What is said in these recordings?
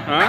हाँ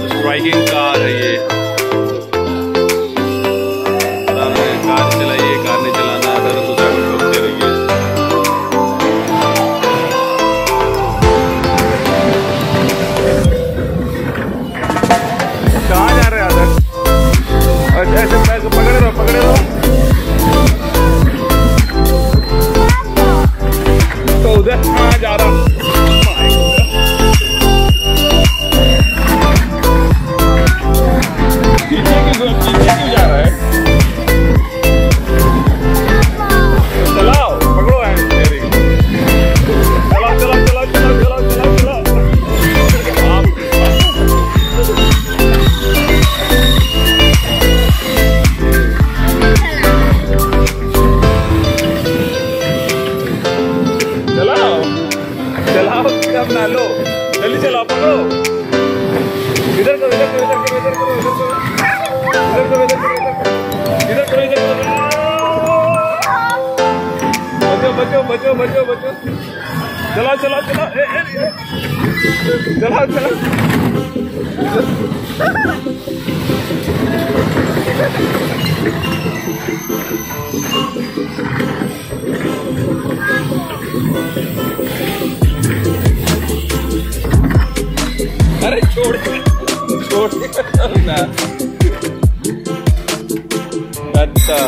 striking car है ये। कार चलाइए, कार नहीं चलाना है, तो ठोकते रहिए। कहाँ जा रहे हैं आदर? ऐसे पकड़े रहो, पकड़े रहो। तो उधर कहाँ जा रहा? पीछे क्यों जा रहा है? चलाओ, पकड़ो है मेरी। चलाओ चलाओ चलाओ चलाओ चलाओ चलाओ चलाओ। चलाओ चलाओ, कब ना लो, जल्दी चलाओ, पकड़ो। इधर करो, इधर करो, इधर करो, इधर करो, इधर करो, इधर करो, इधर करो, इधर करो, इधर करो। बचो बचो बचो बचो। चलाओ चलाओ चलाओ, चलाओ चलाओ। अरे छोड़ छोड़ ना। अच्छा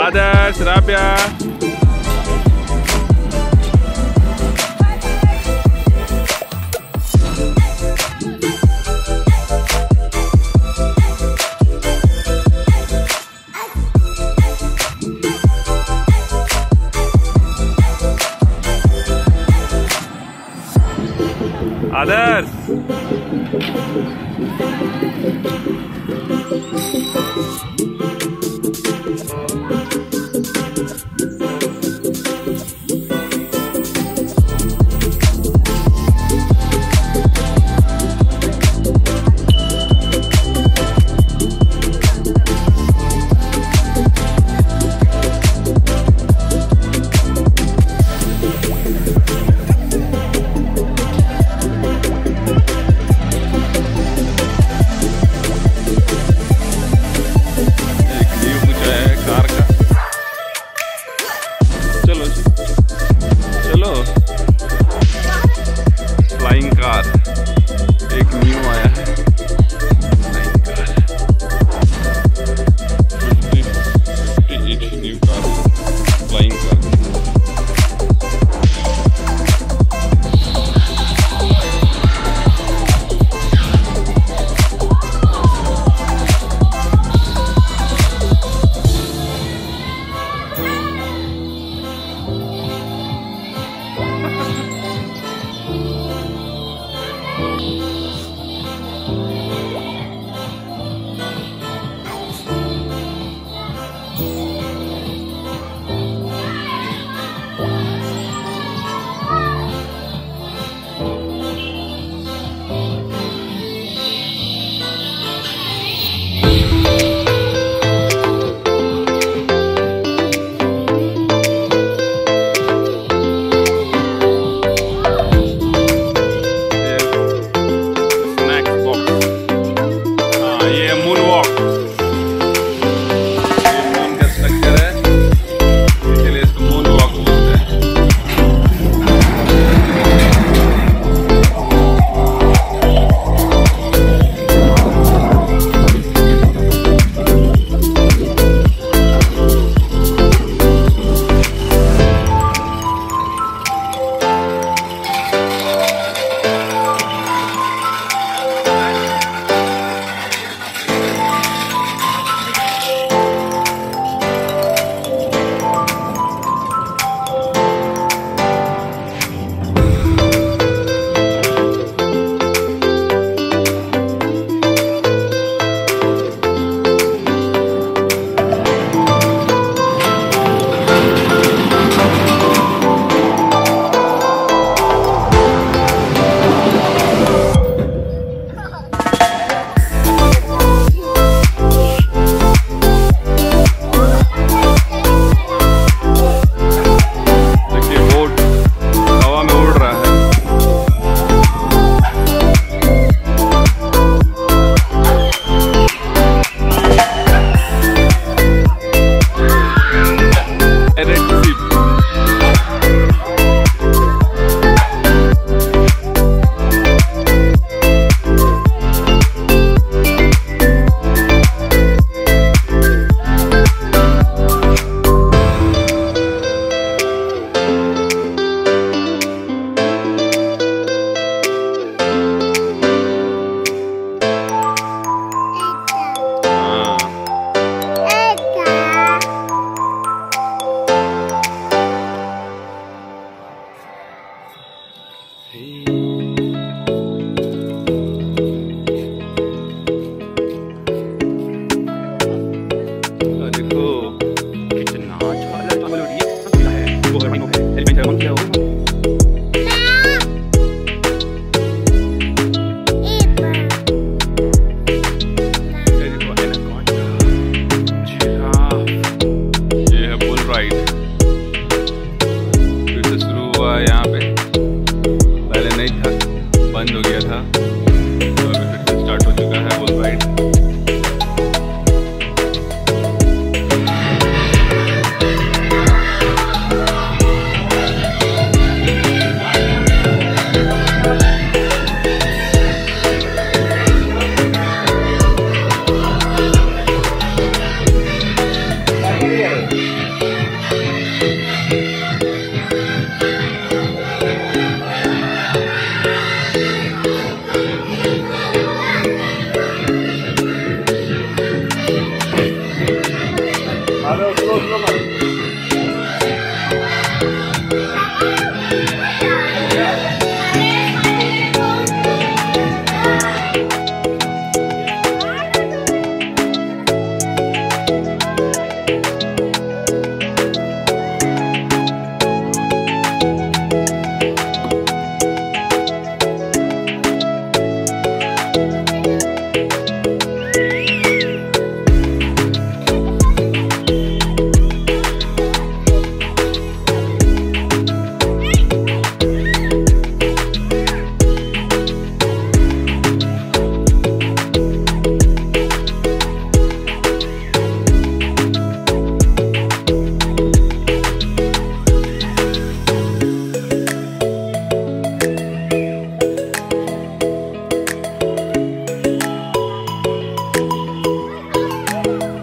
आदर्श, राबिया, आदर्श। देखो कितना अच्छा है, वो है एलिफेंट है, मंकी है वो। ये है बुल राइड, फिर से शुरू हुआ है यहाँ पे, पहले नहीं था, बंद हो गया था, तो अभी फिर से स्टार्ट हो चुका है बुल राइड।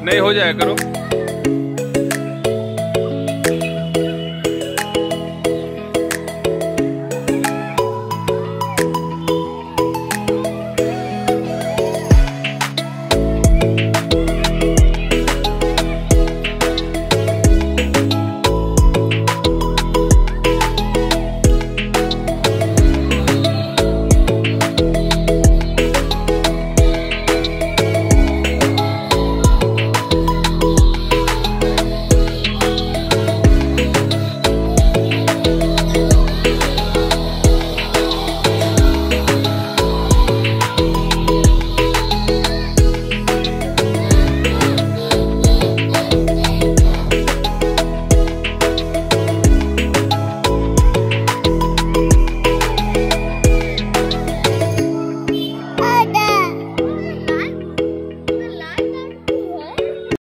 नहीं हो जाएगा, करो।